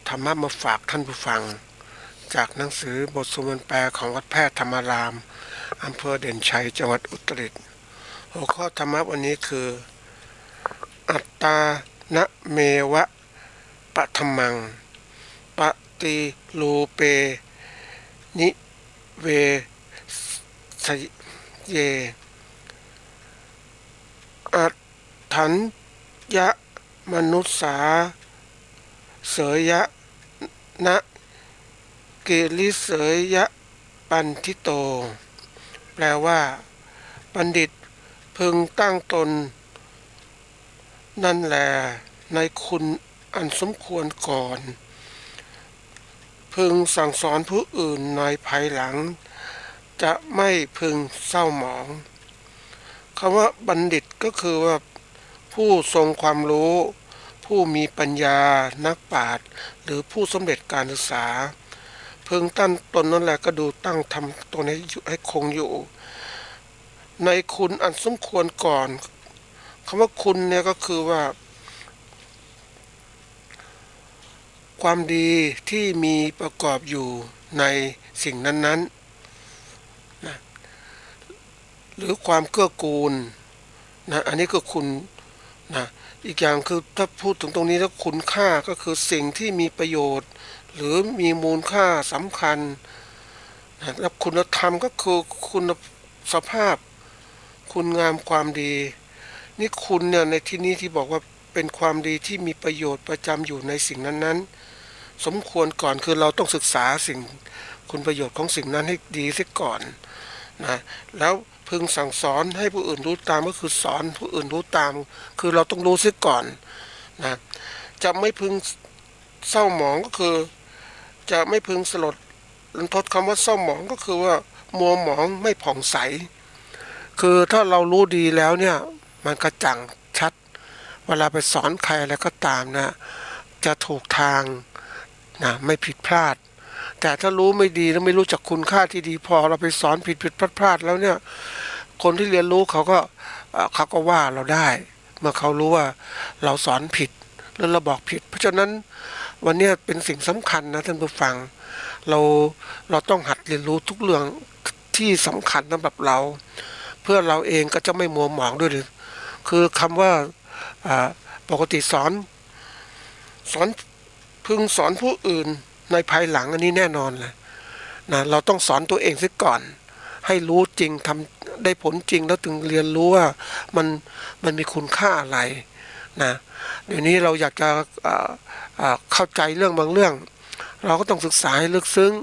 ธรรมะมาฝากท่านผู้ฟังจากหนังสือบทสวดมนต์แปลของวัดแพทย์ธรรมารามอำเภอเด่นชัยจังหวัดอุตรดิตถ์หัวข้อธรรมะวันนี้คืออัตตานะเมวะปะธรรมังปฏิรูเปนิเวสเยอัตถัญญะมนุสสาเสยยะนะเกลิเสยยะปันทิโตแปลว่าบัณฑิตพึงตั้งตนนั่นแหละในคุณอันสมควรก่อนพึงสั่งสอนผู้อื่นในภายหลังจะไม่พึงเศร้าหมองคำว่าบัณฑิตก็คือว่าผู้ทรงความรู้ผู้มีปัญญานักปราชญ์หรือผู้สำเร็จการศึกษาพึงตั้งตนนั่นแหละก็ดูตั้งทำตัวนี้ให้คงอยู่ในคุณอันสมควรก่อนคำว่าคุณเนี่ยก็คือว่าความดีที่มีประกอบอยู่ในสิ่งนั้นๆนะหรือความเกื้อกูลนะอันนี้ก็คุณนะอีกอย่างคือถ้าพูดถึงตรงนี้แล้วคุณค่าก็คือสิ่งที่มีประโยชน์หรือมีมูลค่าสำคัญนะแล้วคุณธรรมก็คือคุณสภาพคุณงามความดีนี่คุณเนี่ยในที่นี้ที่บอกว่าเป็นความดีที่มีประโยชน์ประจำอยู่ในสิ่งนั้นๆสมควรก่อนคือเราต้องศึกษาสิ่งคุณประโยชน์ของสิ่งนั้นให้ดีเสียก่อนนะแล้วพึงสั่งสอนให้ผู้อื่นรู้ตามก็คือสอนผู้อื่นรู้ตามคือเราต้องรู้เสียก่อนนะจะไม่พึงเศร้าหมองก็คือจะไม่พึงสลดรันทดคำว่าเศร้าหมองก็คือว่ามัวหมองไม่ผ่องใสคือถ้าเรารู้ดีแล้วเนี่ยมันกระจ่างชัดเวลาไปสอนใครอะไรก็ตามนะจะถูกทางนะไม่ผิดพลาดแต่ถ้ารู้ไม่ดีแล้วไม่รู้จักคุณค่าที่ดีพอเราไปสอนผิดพลาดแล้วเนี่ยคนที่เรียนรู้เขาก็ว่าเราได้เมื่อเขารู้ว่าเราสอนผิดแล้วเราบอกผิดเพราะฉะนั้นวันนี้เป็นสิ่งสำคัญนะท่านผู้ฟังเราเราต้องหัดเรียนรู้ทุกเรื่องที่สำคัญสำหรับเราเพื่อเราเองก็จะไม่มัวหมองด้วยคือคำว่าปกติสอนพึงสอนผู้อื่นในภายหลังอันนี้แน่นอนเลยนะเราต้องสอนตัวเองซะก่อนให้รู้จริงทำได้ผลจริงแล้วถึงเรียนรู้ว่ามันมันมีคุณค่าอะไรนะเดี๋ยวนี้เราอยากจะเข้าใจเรื่องบางเรื่องเราก็ต้องศึกษาให้ลึกซึ้ง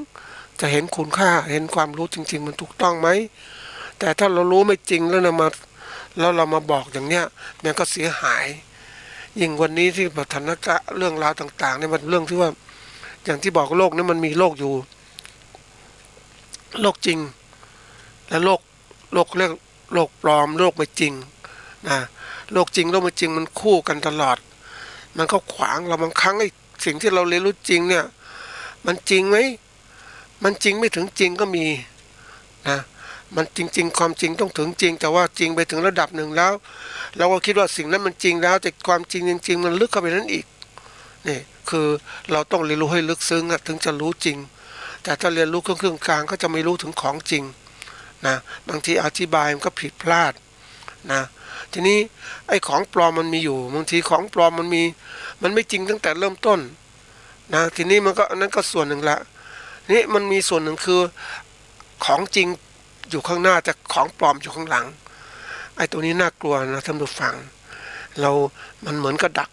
จะเห็นคุณค่าเห็นความรู้จริงๆมันถูกต้องไหมแต่ถ้าเรารู้ไม่จริงแล้วเรามาบอกอย่างเนี้ยมันก็เสียหายยิ่งวันนี้ที่สถานการณ์เรื่องราวต่างๆเนี่ยมันเรื่องที่ว่าอย่างที่บอกโลกนี้มันมีโลกอยู่โลกจริงและโลกเรียกโลกปลอมโลกไม่จริงนะโลกจริงโลกไม่จริงมันคู่กันตลอดมันก็ขวางเราบางครั้งไอ้สิ่งที่เราเรียนรู้จริงเนี่ยมันจริงไหมมันจริงไม่ถึงจริงก็มีนะมันจริงๆความจริงต้องถึงจริงแต่ว่าจริงไปถึงระดับหนึ่งแล้วเราก็คิดว่าสิ่งนั้นมันจริงแล้วแต่ความจริงจริงๆมันลึกเข้าไปนั้นอีกนี่คือเราต้องเรียนรู้ให้ลึกซึ้งถึงจะรู้จริงแต่ถ้าเรียนรู้เครื่องกลางก็จะไม่รู้ถึงของจริงนะบางทีอธิบายมันก็ผิดพลาดนะทีนี้ไอ้ของปลอมมันมีอยู่บางทีของปลอมมันไม่จริงตั้งแต่เริ่มต้นนะทีนี้มันก็อันนั้นก็ส่วนหนึ่งละนี่มันมีส่วนหนึ่งคือของจริงอยู่ข้างหน้าแต่ของปลอมอยู่ข้างหลังไอ้ตัวนี้น่ากลัวนะท่านผู้ฟังมันเหมือนกับดั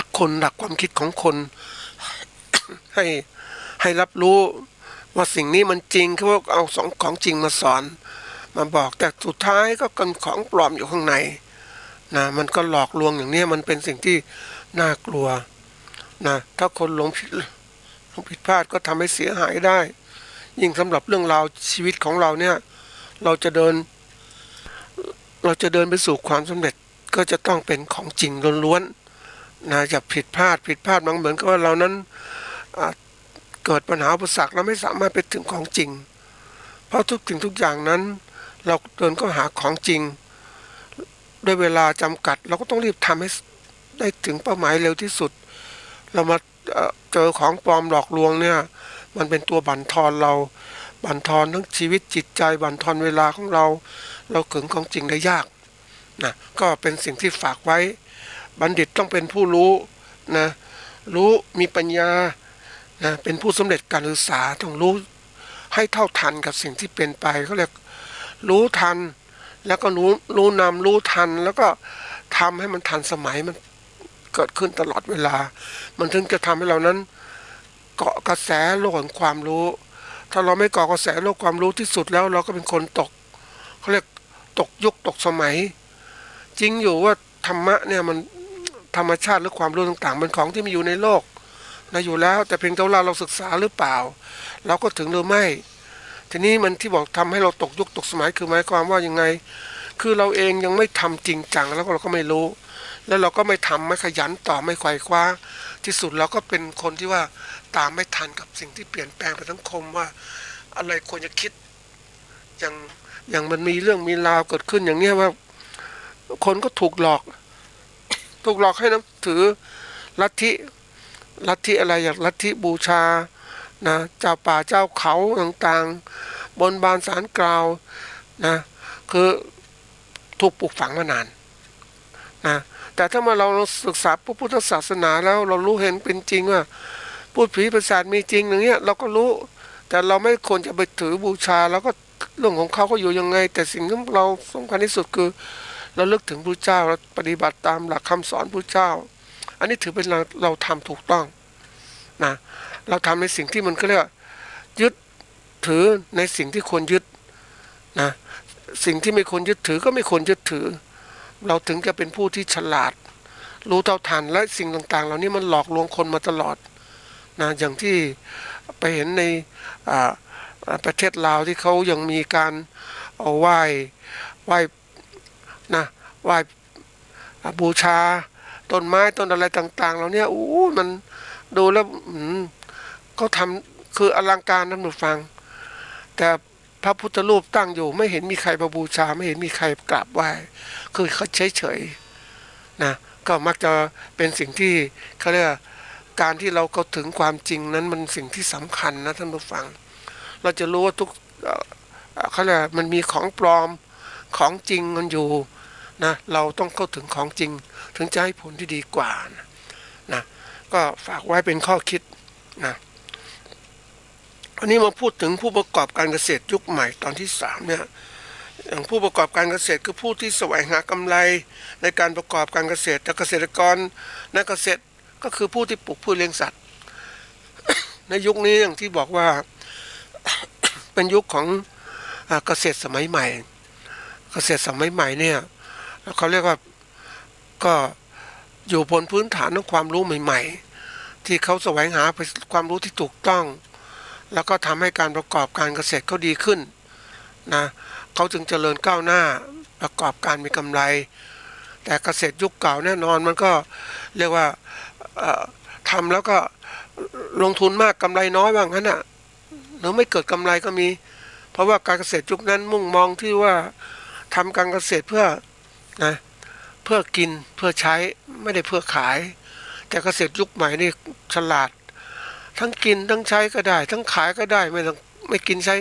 กคนดักความคิดของคนให้ให้รับรู้ว่าสิ่งนี้มันจริงเขาเอาของจริงมาสอนมาบอกแต่สุดท้ายก็กันของปลอมอยู่ข้างในนะมันก็หลอกลวงอย่างนี้มันเป็นสิ่งที่น่ากลัวนะถ้าคนหลงผิดพลาดก็ทำให้เสียหายได้ยิ่งสำหรับเรื่องราวชีวิตของเราเนี่ยเราจะเดินไปสู่ความสำเร็จก็จะต้องเป็นของจริงล้วนๆนะอย่าผิดพลาดบางเหมือนกับว่าเรานั้นเกิดปัญหาอุปสรรคเราไม่สามารถไปถึงของจริงเพราะทุกสิ่งทุกอย่างนั้นเราเดินก็หาของจริงด้วยเวลาจำกัดเราก็ต้องรีบทำให้ ได้ถึงเป้าหมายเร็วที่สุดเรามาเจอของปลอมหลอกลวงเนี่ยมันเป็นตัวบั่นทอนเราบั่นทอนทั้งชีวิตจิตใจบั่นทอนเวลาของเราถึงของจริงได้ยากนะก็เป็นสิ่งที่ฝากไว้บัณฑิตต้องเป็นผู้รู้นะรู้มีปัญญานะเป็นผู้สำเร็จการศึกษาต้องรู้ให้เท่าทันกับสิ่งที่เป็นไปเขาเรียกรู้ทันแล้วก็รู้นำรู้ทันแล้วก็ทำให้มันทันสมัยมันเกิดขึ้นตลอดเวลามันถึงจะทำให้เรานั้นเกาะกระแสโลกแห่งความรู้ถ้าเราไม่เกาะกระแสโลกความรู้ที่สุดแล้วเราก็เป็นคนตกเขาเรียกตกยุคตกสมัยจริงอยู่ว่าธรรมะเนี่ยมันธรรมชาติหรือความรู้ต่างๆมันของที่มีอยู่ในโลกนะอยู่แล้วแต่เพียงแต่ว่าเราศึกษาหรือเปล่าเราก็ถึงหรือไม่ทีนี้มันที่บอกทำให้เราตกยุคตกสมัยคือหมายความว่ายังไงคือเราเองยังไม่ทำจริงจังแล้วเราก็ไม่รู้แล้วเราก็ไม่ทำไม่ขยันต่อไม่ไขว่คว้าที่สุดเราก็เป็นคนที่ว่าตามไม่ทันกับสิ่งที่เปลี่ยนแปลงไปทั้งคมว่าอะไรควรจะคิดอย่างมันมีเรื่องมีราวเกิดขึ้นอย่างเนี้ยว่าคนก็ถูกหลอกให้นับถือลัทธิอะไรอย่างลัทธิบูชานะเจ้าป่าเจ้าเขาต่างๆบนบานศาลกล่าวนะคือถูกปลูกฝังมานานนะแต่ถ้ามาเราศึกษาพระพุทธศาสนาแล้วเรารู้เห็นเป็นจริงว่าพูดผีปีศาจมีจริงอย่างเงี้ยเราก็รู้แต่เราไม่ควรจะไปถือบูชาแล้วก็เรื่องของเขาก็อยู่ยังไงแต่สิ่งที่เราสำคัญที่สุดคือเราลึกถึงพระเจ้าเราปฏิบัติตามหลักคำสอนพระเจ้าอันนี้ถือเป็นเราทำถูกต้องนะเราทำในสิ่งที่มันก็เรียกยึดถือในสิ่งที่ควรยึดนะสิ่งที่ไม่ควรยึดถือก็ไม่ควรยึดถือเราถึงจะเป็นผู้ที่ฉลาดรู้เท่าทันและสิ่งต่างๆเหล่านี้มันหลอกลวงคนมาตลอดนะอย่างที่ไปเห็นในประเทศลาวที่เขายังมีการเอาไหว้นะไหว้บูชาต้นไม้ต้นอะไรต่างๆเหล่านี้มันดูแล้วเขาทำคืออลังการนะหนูฟังแต่พระพุทธรูปตั้งอยู่ไม่เห็นมีใครมาบูชาไม่เห็นมีใครกราบไหว้คือเขาเฉยๆนะก็มักจะเป็นสิ่งที่เขาเรียกการที่เราเข้าถึงความจริงนั้นมันสิ่งที่สำคัญนะท่านผู้ฟังเราจะรู้ว่าทุกเขาเรียกมันมีของปลอมของจริงมันอยู่นะเราต้องเข้าถึงของจริงถึงจะให้ผลที่ดีกว่านะก็ฝากไว้เป็นข้อคิดนะอันนี้มาพูดถึงผู้ประกอบการเกษตรยุคใหม่ตอนที่3เนี่ยอย่างผู้ประกอบการเกษตรคือผู้ที่แสวงหากำไรในการประกอบการเกษตรแต่เกษตรกรนักเกษตรก็คือผู้ที่ปลูกพืชเลี้ยงสัตว์ ในยุคนี้อย่างที่บอกว่า เป็นยุคของเกษตรสมัยใหม่เกษตรสมัยใหม่เนี่ยเขาเรียกว่าก็อยู่บนพื้นฐานของความรู้ใหม่ๆที่เขาแสวงหาความรู้ที่ถูกต้องแล้วก็ทำให้การประกอบการเกษตรเขาดีขึ้นนะเขาจึงเจริญก้าวหน้าประกอบการมีกำไรแต่เกษตรยุคเก่าแน่นอนมันก็เรียกว่าทำแล้วก็ลงทุนมากกำไรน้อยว่างั้นอ่ะหรือไม่เกิดกำไรก็มีเพราะว่าการเกษตรยุคนั้นมุ่งมองที่ว่าทำการเกษตรเพื่อนะเพื่อกินเพื่อใช้ไม่ได้เพื่อขายแต่เกษตรยุคใหม่นี่ฉลาดทั้งกินทั้งใช้ก็ได้ทั้งขายก็ได้ไม่กินใช้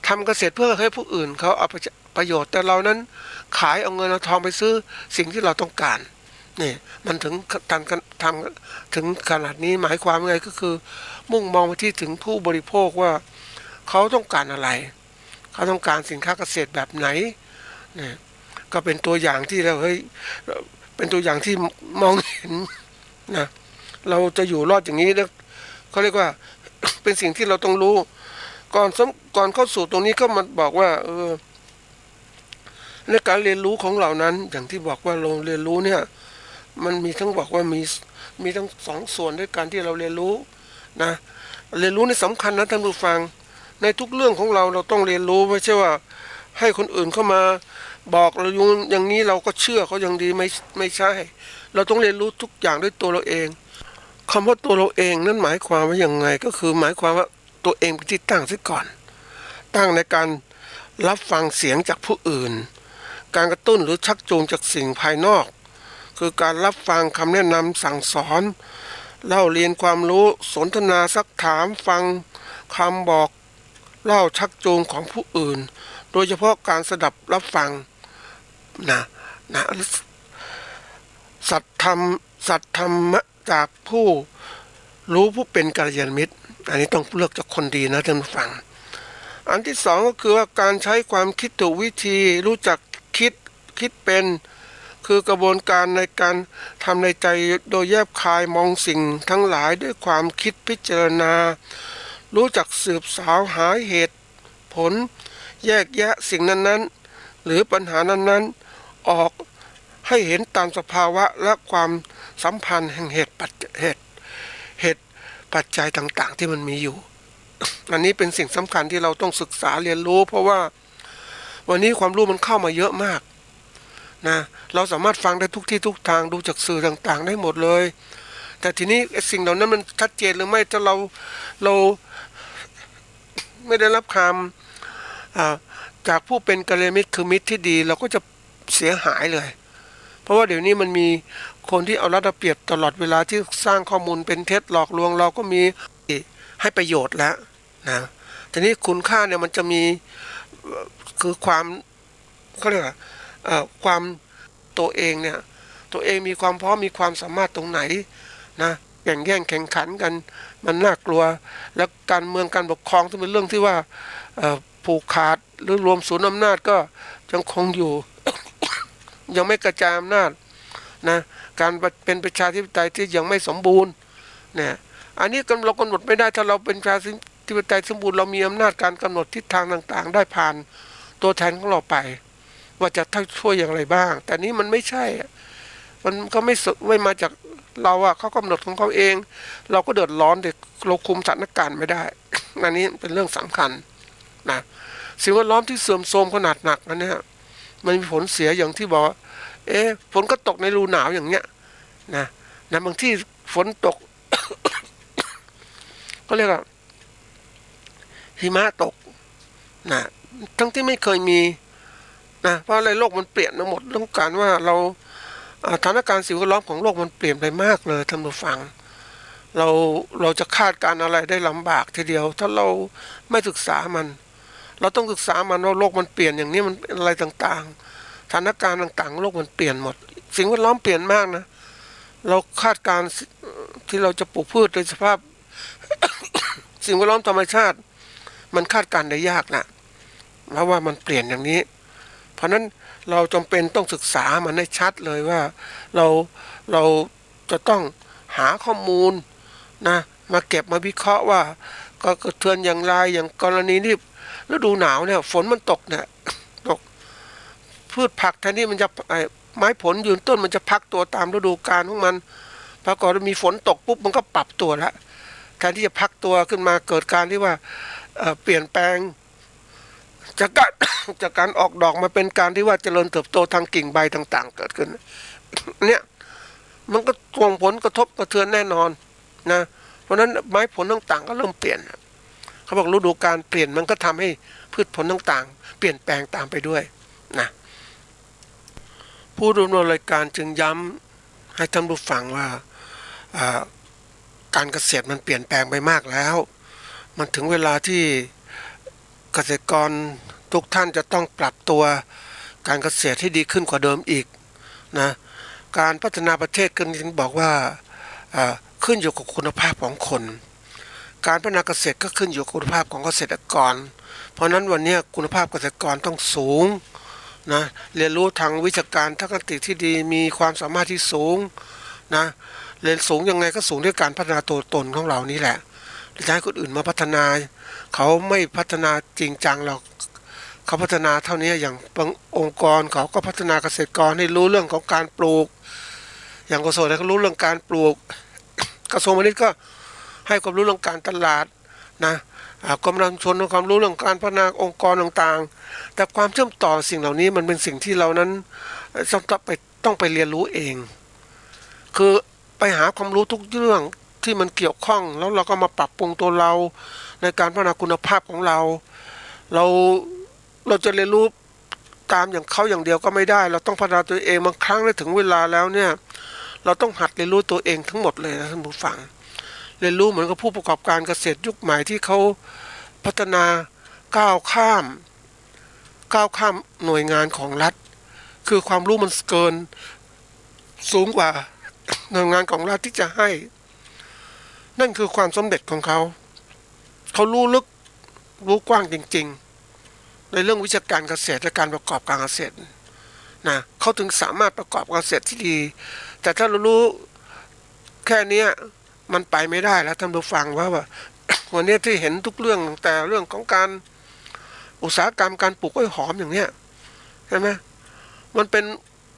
ทำเกษตรเพื่อให้ผู้อื่นเขาเอาประโยชน์แต่เรานั้นขายเอาเงินเอาทองไปซื้อสิ่งที่เราต้องการนี่มันถึงทำถึงขนาดนี้หมายความว่าไงก็คือมุ่งมองไปที่ถึงผู้บริโภคว่าเขาต้องการอะไรเขาต้องการสินค้าเกษตรแบบไหนนี่ก็เป็นตัวอย่างที่เราเป็นตัวอย่างที่มองเห็นนะเราจะอยู่รอดอย่างนี้นะเขาเรียกว่า เป็นสิ่งที่เราต้องรู้ก่อนเข้าสู่ตรงนี้ก็มาบอกว่าในการเรียนรู้ของเรานั้นอย่างที่บอกว่าเราเรียนรู้เนี่ยมันมีทั้งบอกว่ามีทั้ง2 ส่วนด้วยกันที่เราเรียนรู้นะเรียนรู้นี่สำคัญนะท่านผู้ฟังในทุกเรื่องของเราต้องเรียนรู้ไม่ใช่ว่าให้คนอื่นเข้ามาบอกเราอย่างนี้เราก็เชื่อเขาอย่างดีไม่ใช่เราต้องเรียนรู้ทุกอย่างด้วยตัวเราเองคำว่าตัวเราเองนั้นหมายความว่าอย่างไงก็คือหมายความว่าตัวเองเป็นที่ตั้งซะก่อนตั้งในการรับฟังเสียงจากผู้อื่นการกระตุ้นหรือชักจูงจากสิ่งภายนอก คือการรับฟังคำแนะนำสั่งสอนเล่าเรียนความรู้สนทนาซักถามฟังคำบอกเล่าชักจูงของผู้อื่นโดยเฉพาะการสดับรับฟังนะนะสัตธรรมะจากผู้รู้ผู้เป็นกัลยาณมิตรอันนี้ต้องเลือกจากคนดีนะท่านผู้ฟังอันที่สองก็คือว่าการใช้ความคิดถูกวิธีรู้จักคิดเป็นคือกระบวนการในการทำในใจโดยแยบคายมองสิ่งทั้งหลายด้วยความคิดพิจารณารู้จักสืบสาวหาเหตุผลแยกแยะสิ่งนั้นๆหรือปัญหานั้นๆออกให้เห็นตามสภาวะและความสัมพันธ์แห่งเหตุปัจจัยต่างๆที่มันมีอยู่อันนี้เป็นสิ่งสำคัญที่เราต้องศึกษาเรียนรู้เพราะว่าวันนี้ความรู้มันเข้ามาเยอะมากนะเราสามารถฟังได้ทุกที่ทุกทางดูจากสื่อต่างๆได้หมดเลยแต่ทีนี้สิ่งเหล่านั้นมันชัดเจนหรือไม่ถ้าเราไม่ได้รับคำจากผู้เป็นกัลยาณมิตรคือมิตรที่ดีเราก็จะเสียหายเลยเพราะว่าเดี๋ยวนี้มันมีคนที่เอารัดเอาเปรียบตลอดเวลาที่สร้างข้อมูลเป็นเท็จหลอกลวงเราก็มีให้ประโยชน์แล้วนะทีนี้คุณค่าเนี่ยมันจะมีคือความเขาเรียกว่าความตัวเองเนี่ยตัวเองมีความพร้อมมีความสามารถตรงไหนนะแย่งแข่งขันกันมันน่ากลัวแล้วการเมืองการปกครองที่เป็นเรื่องที่ว่าผูกขาดหรือรวมศูนย์อำนาจก็ยังคงอยู่ ยังไม่กระจายอำนาจนะการเป็นประชาธิปไตยที่ยังไม่สมบูรณ์เนี่ยอันนี้เรากำหนดไม่ได้ถ้าเราเป็นประชาธิปไตยสมบูรณ์เรามีอำนาจการกำหนดทิศทางต่างๆได้ผ่านตัวแทนของเราไปว่าจะช่วยอย่างไรบ้างแต่นี้มันไม่ใช่มันก็ไม่มาจากเราเขากำหนดของเขาเองเราก็เดือดร้อนแต่เราคุมสถานการณ์ไม่ได้อันนี้เป็นเรื่องสำคัญนะสิ่งแวดล้อมที่เสื่อมโทรมขนาดหนักนั่นเนี่ยมันมีผลเสียอย่างที่บอกฝนก็ตกในฤดูหนาวอย่างเงี้ยนะบางที่ฝนตก ก็เรียกว่าหิมะตกนะทั้งที่ไม่เคยมีนะเพราะอะไรโลกมันเปลี่ยนทั้งหมดต้องการว่าสถานการณ์สิ่งแวดล้อมของโลกมันเปลี่ยนไปมากเลยท่านผู้ฟังเราจะคาดการอะไรได้ลำบากทีเดียวถ้าเราไม่ศึกษามันเราต้องศึกษามันว่าโลกมันเปลี่ยนอย่างนี้มันอะไรต่างๆสถานการณ์ต่างๆโลกมันเปลี่ยนหมดสิ่งแวดล้อมเปลี่ยนมากนะเราคาดการที่เราจะปลูกพืชในสภาพ สิ่งแวดล้อมธรรมชาติมันคาดการได้ยากนะเพราะว่ามันเปลี่ยนอย่างนี้เพราะนั้นเราจำเป็นต้องศึกษามันให้ชัดเลยว่าเราจะต้องหาข้อมูลนะมาเก็บมาวิเคราะห์ว่าก็กระเทือนอย่างไรอย่างกรณีที่ฤดูหนาวเนี่ยฝนมันตกเนี่ยตกพืชผักแทนที่มันจะไม้ผลยืนต้นมันจะพักตัวตามฤดูกาลของมันปรากฏว่ามีฝนตกปุ๊บมันก็ปรับตัวแล้วแทนที่จะพักตัวขึ้นมาเกิดการที่ว่าเปลี่ยนแปลงจากการออกดอกมาเป็นการที่ว่าเจริญเติบโตทางกิ่งใบต่างๆเกิดขึ้นเนี่ยมันก็ส่งผลกระทบกระเทือนแน่นอนนะเพราะนั้นไม้ผลต่างๆก็เริ่มเปลี่ยนเขาบอกฤดูกาลเปลี่ยนมันก็ทำให้พืชผลต่างๆเปลี่ยนแปลงตามไปด้วยนะผู้ดำเนินรายการจึงย้ำให้ท่านผู้ฟังว่าการเกษตรมันเปลี่ยนแปลงไปมากแล้วมันถึงเวลาที่เกษตรกรทุกท่านจะต้องปรับตัวการเกษตรให้ดีขึ้นกว่าเดิมอีกนะการพัฒนาประเทศก็จึงบอกว่าขึ้นอยู่กับคุณภาพของคนการพัฒนาเกษตรก็ขึ้นอยู่กับคุณภาพของเกษตรกรเพราะนั้นวันนี้คุณภาพเกษตรกรต้องสูงนะเรียนรู้ทางวิชาการทักษะที่ดีมีความสามารถที่สูงนะเรียนสูงยังไงก็สูงด้วยการพัฒนาตัวตนของเรานี่แหละจะให้คนอื่นมาพัฒนาเขาไม่พัฒนาจริงจังหรอกเขาพัฒนาเท่านี้อย่างบางองค์กรเขาก็พัฒนาเกษตรกรให้รู้เรื่องของการปลูกอย่างกสทเขารู้เรื่องการปลูกกระทรวงพาณิชย์ก็ให้ความรู้เรื่องการตลาดนะกรมการชนความรู้เรื่องการพัฒนาองค์กรต่างๆแต่ความเชื่อมต่อสิ่งเหล่านี้มันเป็นสิ่งที่เรานั้นต้องไปเรียนรู้เองคือไปหาความรู้ทุกเรื่องที่มันเกี่ยวข้องแล้วเราก็มาปรับปรุงตัวเราในการพัฒนาคุณภาพของเราจะเรียนรู้ ตามอย่างเขาอย่างเดียวก็ไม่ได้เราต้องพัฒนาตัวเองบางครั้งได้ถึงเวลาแล้วเนี่ยเราต้องหัดเรียนรู้ตัวเองทั้งหมดเลยนะท่านผู้ฟังเรียนรู้เหมือนกับผู้ประกอบการเกษตรยุคใหม่ที่เขาพัฒนาก้าวข้ามหน่วยงานของรัฐคือความรู้มันเกินสูงกว่าหน่วยงานของรัฐที่จะให้นั่นคือความสำเร็จของเขารู้ลึกรู้กว้างจริงๆในเรื่องวิชาการเกษตรและการประกอบการเกษตรนะเขาถึงสามารถประกอบเกษตรที่ดีแต่ถ้าเรารู้แค่นี้มันไปไม่ได้แล้วท่านผู้ฟังว่าวันนี้ที่เห็นทุกเรื่องแต่เรื่องของการอุตสาหกรรมการปลูกกล้วยหอมอย่างเนี้ยใช่ไหมมันเป็น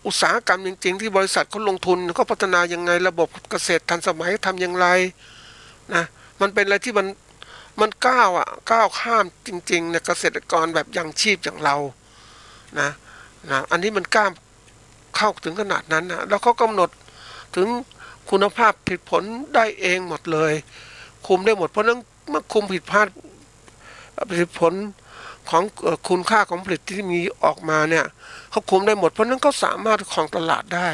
อุตสาหกรรมจริงๆที่บริษัทเขาลงทุนก็พัฒนายังไงระบบเกษตรทันสมัยทำอย่างไรนะมันเป็นอะไรที่มันก้าวข้ามจริงๆเนี่ยเกษตรกรแบบยังชีพอย่างเรานะอันนี้มันกล้าเข้าถึงขนาดนั้นนะแล้วเขากำหนดถึงคุณภาพผลิตผลได้เองหมดเลยคุมได้หมดเพราะนั้นเมื่อคุมผิดพลาดผลิตผลของคุณค่าของผลิตที่มีออกมาเนี่ยเขาคุมได้หมดเพราะนั้นเขาสามารถครองตลาดได้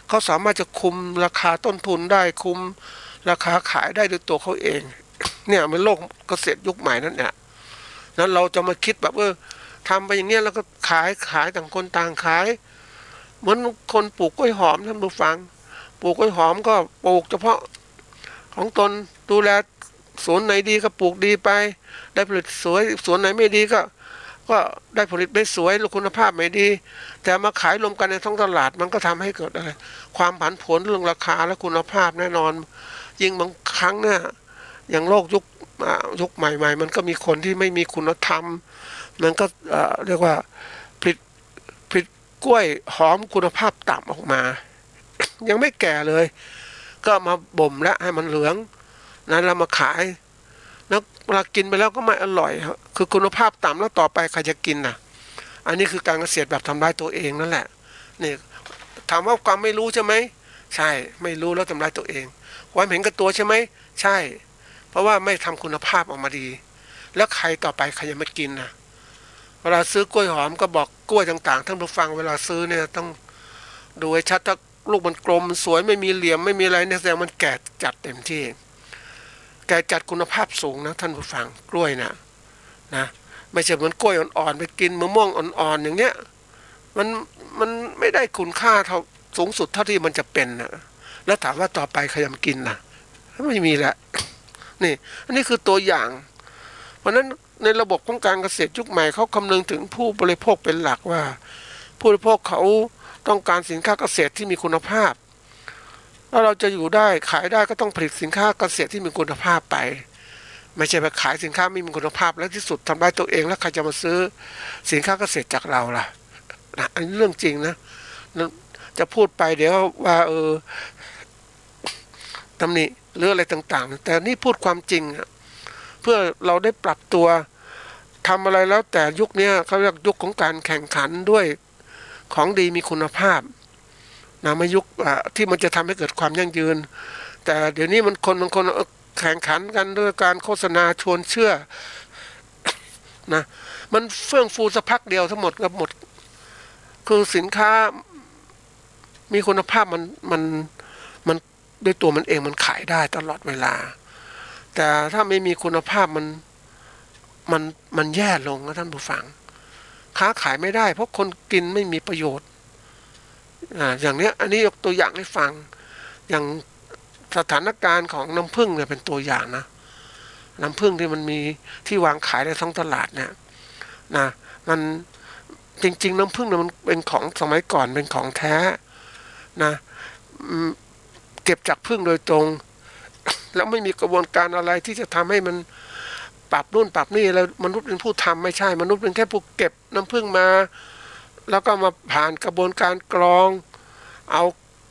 เขาสามารถจะคุมราคาต้นทุนได้คุมราคาขายได้ด้วยตัวเขาเองเนี่ยมันโลกเกษตรยุคใหม่นั่นเนี่ยนั้นเราจะมาคิดแบบทำไปอย่างเนี้ยแล้วก็ขายต่างคนต่างขายเหมือนคนปลูกกล้วยหอมท่านผู้ฟังปลูกกล้วยหอมก็ปลูกเฉพาะของตนดูแลสวนไหนดีก็ปลูกดีไปได้ผลิตสวยสวนไหนไม่ดีก็ได้ผลิตไม่สวยคุณภาพไม่ดีแต่มาขายรวมกันในท้องตลาดมันก็ทำให้เกิดอะไรความผันผวนเรื่องราคาและคุณภาพแน่นอนยิ่งบางครั้งเนี่ยอย่างโลกยุคใหม่ๆมันก็มีคนที่ไม่มีคุณธรรมมันก็เรียกว่าผลิตกล้วยหอมคุณภาพต่ำออกมายังไม่แก่เลยก็มาบ่มแล้วให้มันเหลืองนั้นเรามาขายแล้วเวลากินไปแล้วก็ไม่อร่อยคือคุณภาพต่ำแล้วต่อไปใครจะกินน่ะอันนี้คือการเกษตรแบบทำร้ายตัวเองนั่นแหละนี่ถามว่าความไม่รู้ใช่ไหมใช่ไม่รู้แล้วทำร้ายตัวเองความเห็นกับตัวใช่ไหมใช่เพราะว่าไม่ทำคุณภาพออกมาดีแล้วใครต่อไปใครจะมากินน่ะเวลาซื้อกล้วยหอมก็บอกกล้วยต่างๆท่านผู้ฟังเวลาซื้อเนี่ยต้องดูให้ชัดถ้าลูกมันกลมมันสวยไม่มีเหลี่ยมไม่มีอะไรเนี่ยแสดงมันแก่จัดเต็มที่แก่จัดคุณภาพสูงนะท่านผู้ฟังกล้วยนะไม่ใช่เหมือนกล้วยอ่อนๆไปกินมะม่วงอ่อนๆอย่างเงี้ยมันไม่ได้คุณค่าเท่าสูงสุดเท่าที่มันจะเป็นนะแล้วถามว่าต่อไปใครจะมากินนะไม่มีแล้วนี่อันนี้คือตัวอย่างเพราะนั้นในระบบของการเกษตรยุคใหม่เขาคำนึงถึงผู้บริโภคเป็นหลักว่าผู้บริโภคเขาต้องการสินค้าเกษตรที่มีคุณภาพแล้วเราจะอยู่ได้ขายได้ก็ต้องผลิตสินค้าเกษตรที่มีคุณภาพไปไม่ใช่ไปขายสินค้าไม่มีคุณภาพแล้วที่สุดทำร้ายตัวเองแล้วใครจะมาซื้อสินค้าเกษตรจากเราล่ะอันนี้เรื่องจริงนะจะพูดไปเดี๋ยวว่าตำหนิหรืออะไรต่างๆแต่นี่พูดความจริงเพื่อเราได้ปรับตัวทำอะไรแล้วแต่ยุคนี้เขาเรียกยุคของการแข่งขันด้วยของดีมีคุณภาพไม่ยุคที่มันจะทำให้เกิดความยั่งยืนแต่เดี๋ยวนี้บางคนแข่งขันกันด้วยการโฆษณาชวนเชื่อนะมันเฟื่องฟูสักพักเดียวทั้งหมดกับหมดคือสินค้ามีคุณภาพมันด้วยตัวมันเองมันขายได้ตลอดเวลาแต่ถ้าไม่มีคุณภาพมันแย่ลงนะท่านผู้ฟังค้าขายไม่ได้เพราะคนกินไม่มีประโยชน์อย่างนี้อันนี้ยกตัวอย่างให้ฟังอย่างสถานการณ์ของน้ำผึ้งเนี่ยเป็นตัวอย่างนะน้ำผึ้งที่มันมีที่วางขายในท้องตลาดเนี่ยนะมันจริงๆน้ำผึ้งเนี่ยมันเป็นของสมัยก่อนเป็นของแท้นะเก็บจากผึ้งโดยตรงแล้วไม่มีกระบวนการอะไรที่จะทำให้มันปรับนู่นปรับนี่แล้วมนุษย์เป็นผู้ทำไม่ใช่มนุษย์เป็นแค่ผู้เก็บน้ำผึ้งมาแล้วก็มาผ่านกระบวนการกรองเอา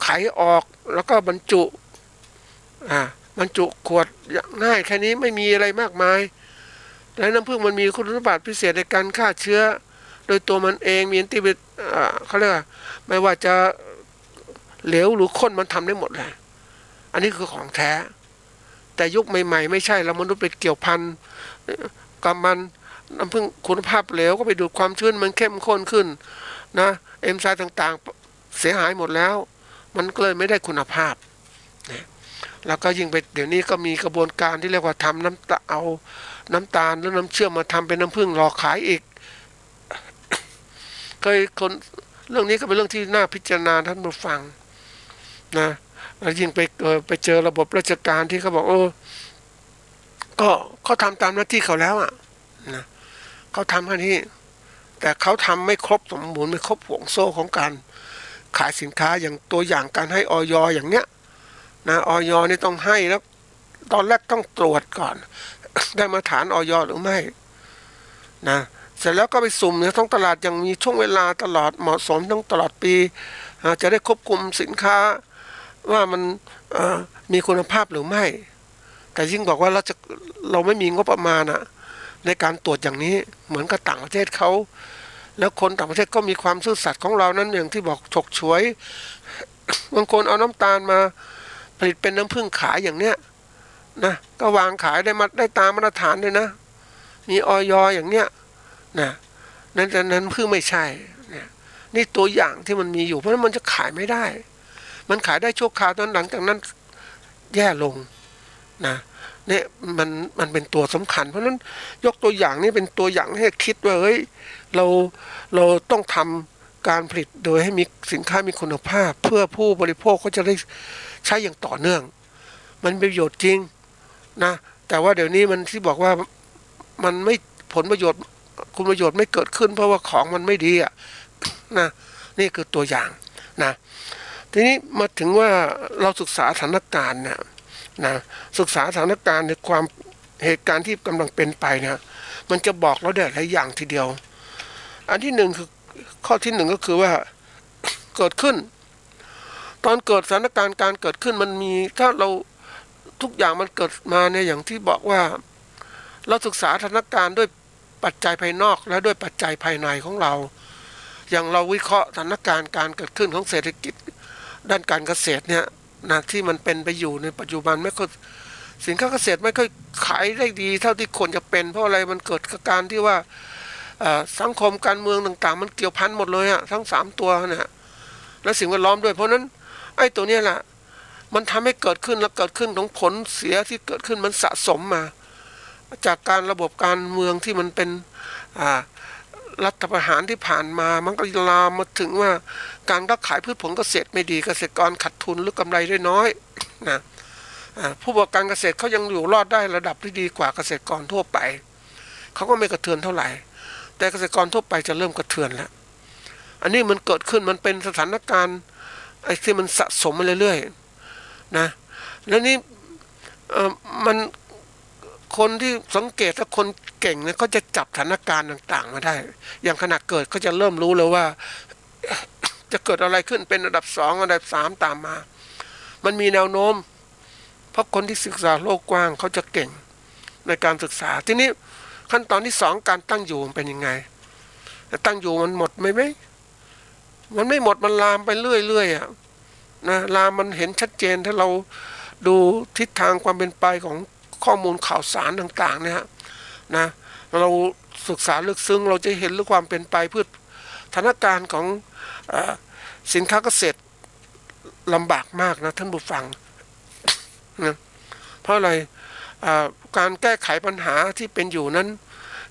ไขออกแล้วก็บรรจุขวดง่ายแค่นี้ไม่มีอะไรมากมายและน้ำผึ้งมันมีคุณสมบัติพิเศษในการฆ่าเชื้อโดยตัวมันเองมีแอนติไบโอติกเขาเรียกว่าไม่ว่าจะเหลวหรือข้นมันทำได้หมดเลยอันนี้คือของแท้แต่ยุคใหม่ๆไม่ใช่แล้วมนุษย์ไปเกี่ยวพันกับมัน น้ำผึ้งคุณภาพเหลวก็ไปดูดความชื้นมันเข้มข้นขึ้นนะเอนไซม์ต่างๆเสียหายหมดแล้วมันก็เลยไม่ได้คุณภาพนะแล้วก็ยิ่งไปเดี๋ยวนี้ก็มีกระบวนการที่เรียกว่าทำน้ำตาเอาน้ำตาลแล้วน้ำเชื่อมมาทำเป็นน้ำผึ้งหลอกขายอีกเคยคนเรื่องนี้ก็เป็นเรื่องที่น่าพิจารณาท่านผู้ฟังนะแล้วยิ่งไปเจอระบบราชการที่เขาบอกก็เขาทำตามหน้าที่เขาแล้วอ่ะนะเขาทำแค่นี้แต่เขาทำไม่ครบสมบูรณ์ไม่ครบห่วงโซ่ของการขายสินค้าอย่างตัวอย่างการให้อย.อย่างเนี้ยนะอย.นี่ต้องให้แล้วตอนแรกต้องตรวจก่อน ได้มาตรฐานอย.หรือไม่นะเสร็จแล้วก็ไปสุ่มในท้องตลาดอย่างมีช่วงเวลาตลอดเหมาะสมทั้งตลอดปีจะได้ควบคุมสินค้าว่ามันมีคุณภาพหรือไม่แต่ยิ่งบอกว่าเราไม่มีงบประมาณในการตรวจอย่างนี้เหมือนกับต่างประเทศเขาแล้วคนต่างประเทศก็มีความซื่อสัตย์ของเรานั้นอย่างที่บอกฉกฉวย บางคนเอาน้ำตาลมาผลิตเป็นน้ำผึ้งขายอย่างเนี้ยนะก็วางขายได้ตามมาตรฐานเลยนะมีอย.อย่างเนี้ยนะนั้นพึ่งไม่ใช่เนี่ยนี่ตัวอย่างที่มันมีอยู่เพราะนั้นมันจะขายไม่ได้มันขายได้ชั่วคราวตอนหลังจากนั้นแย่ลงนะเนี่ยมันเป็นตัวสำคัญเพราะนั้นยกตัวอย่างนี้เป็นตัวอย่างให้คิดว่าเฮ้ยเราต้องทำการผลิตโดยให้มีสินค้ามีคุณภาพเพื่อผู้บริโภคก็จะได้ใช้อย่างต่อเนื่องมันเป็นประโยชน์จริงนะแต่ว่าเดี๋ยวนี้มันที่บอกว่ามันไม่ผลประโยชน์คุณประโยชน์ไม่เกิดขึ้นเพราะว่าของมันไม่ดีนะนี่คือตัวอย่างนะทีนี้มาถึงว่าเราศึกษาสถานการณ์เนี่ยนะศึกษาสถานการณ์ในความเหตุการณ์ที่กำลังเป็นไปนะมันจะบอกเราได้หลายอย่างทีเดียวอันที่หนึ่งคือข้อที่หนึ่งก็คือว่าเกิดขึ้นตอนเกิดสถานการณ์การเกิดขึ้นมันมีถ้าเราทุกอย่างมันเกิดมาเนี่ยอย่างที่บอกว่าเราศึกษาสถานการณ์ด้วยปัจจัยภายนอกและด้วยปัจจัยภายในของเราอย่างเราวิเคราะห์สถานการณ์การเกิดขึ้นของเศรษฐกิจด้านการเกษตรเนี่ยนะที่มันเป็นไปอยู่ในปัจจุบันไม่ค่อยสินค้าเกษตรไม่ค่อยขายได้ดีเท่าที่ควรจะเป็นเพราะอะไรมันเกิดการที่ว่าสังคมการเมืองต่างๆมันเกี่ยวพันหมดเลยทั้ง3ตัวเนี่ยและสิ่งแวดล้อมด้วยเพราะนั้นไอ้ตัวนี้แหละมันทำให้เกิดขึ้นแล้วเกิดขึ้นของผลเสียที่เกิดขึ้นมันสะสมมาจากการระบบการเมืองที่มันเป็นรัฐประหารที่ผ่านมามันก็ลามมาถึงว่าการค้าขายพืชผลเกษตรไม่ดีเกษตรกรขาดทุนหรือกำไรได้น้อยนะผู้ประกอบการเกษตรเขายังอยู่รอดได้ระดับที่ดีกว่าเกษตรกรทั่วไปเขาก็ไม่กระเทือนเท่าไหร่แต่เกษตรกรทั่วไปจะเริ่มกระเทือนแล้วอันนี้มันเกิดขึ้นมันเป็นสถานการณ์ไอ้ที่มันสะสมมาเรื่อยๆนะแล้วนี่มันคนที่สังเกตถ้าคนเก่งเนี่ยเขาจะจับสถานการณ์ต่างๆมาได้อย่างขณะเกิดเขาจะเริ่มรู้เลยว่าจะเกิดอะไรขึ้นเป็นอันดับ2อันดับ3ตามมามันมีแนวโน้มเพราะคนที่ศึกษาโลกกว้างเขาจะเก่งในการศึกษาทีนี้ขั้นตอนที่2การตั้งอยู่มันเป็นยังไงตั้งอยู่มันหมดไหมมันไม่หมดมันลามไปเรื่อยๆนะลามมันเห็นชัดเจนถ้าเราดูทิศทางความเป็นไปของข้อมูลข่าวสารต่างๆเนี่ยนะเราศึกษาลึกซึ้งเราจะเห็นเรื่องความเป็นไปพืชสถานการณ์ของสินค้าเกษตรลำบากมากนะท่านผู้ฟังนะเพราะอะไรการแก้ไขปัญหาที่เป็นอยู่นั้น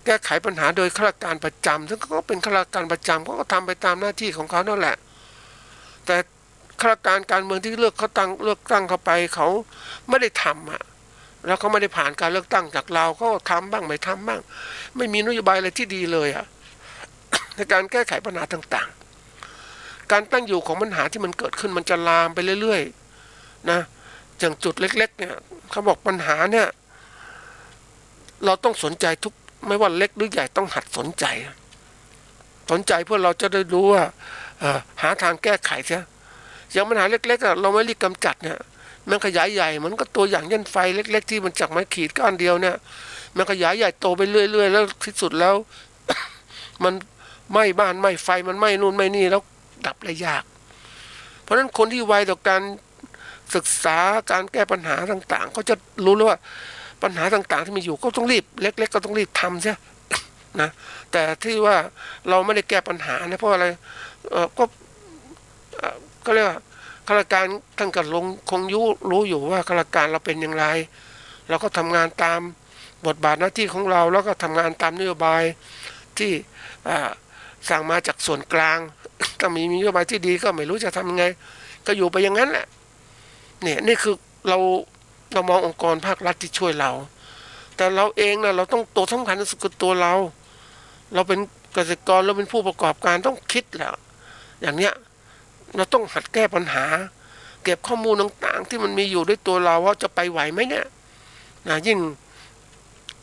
แก้ไขปัญหาโดยข้าราชการประจำซึ่งก็เป็นข้าราชการประจำก็ทำไปตามหน้าที่ของเขานั่นแหละแต่ข้าราชการเมืองที่เลือกตั้งเข้าไปเขาไม่ได้ทำแล้วเขาไม่ได้ผ่านการเลือกตั้งจากเราก็ทำบ้างไม่ทำบ้างไม่มีนโยบายอะไรที่ดีเลยในการแก้ไขปัญหาต่างๆการตั้งอยู่ของปัญหาที่มันเกิดขึ้นมันจะลามไปเรื่อยๆนะอย่างจุดเล็กๆเนี่ยเขาบอกปัญหาเนี่ยเราต้องสนใจทุกไม่ว่าเล็กหรือใหญ่ต้องหัดสนใจเพื่อเราจะได้รู้ว่าหาทางแก้ไขเสียอย่างปัญหาเล็กๆเราไม่รีบกำจัดเนี่ยมันขยายใหญ่มันก็ตัวอย่างยันไฟเล็กๆที่มันจากไม้ขีดก้อนเดียวเนี่ยมันขยายใหญ่โตไปเรื่อยๆแล้วที่สุดแล้ว มันไหม้บ้านไหม้ไฟมันไหม้นู่นไหม้นี่แล้วดับได้ยากเพราะฉะนั้นคนที่ไวต่อการศึกษาการแก้ปัญหาต่างๆก็จะรู้เลยว่าปัญหาต่างๆที่มีอยู่ก็ต้องรีบเล็กๆก็ต้องรีบทำใช่ นะแต่ที่ว่าเราไม่ได้แก้ปัญหานะเพราะอะไรก็ก็เรียกว่าข้าราชการท่านก็คงรู้อยู่ว่าข้าราชการเราเป็นอย่างไรเราก็ทำงานตามบทบาทหน้าที่ของเราแล้วก็ทำงานตามนโยบายที่สั่งมาจากส่วนกลางถ้ามีนโยบายที่ดีก็ไม่รู้จะทำยังไงก็อยู่ไปอย่างนั้นแหละเนี่ยนี่คือเรามององค์กรภาครัฐที่ช่วยเราแต่เราเองนะเราต้องตัวสำคัญที่สุดคือตัวเราเป็นเกษตรกรเราเป็นผู้ประกอบการต้องคิดแล้วอย่างเนี้ยเราต้องหัดแก้ปัญหาเก็บข้อมูลต่างๆที่มันมีอยู่ด้วยตัวเราว่าจะไปไหวไหมเนี่ยนะยิ่ง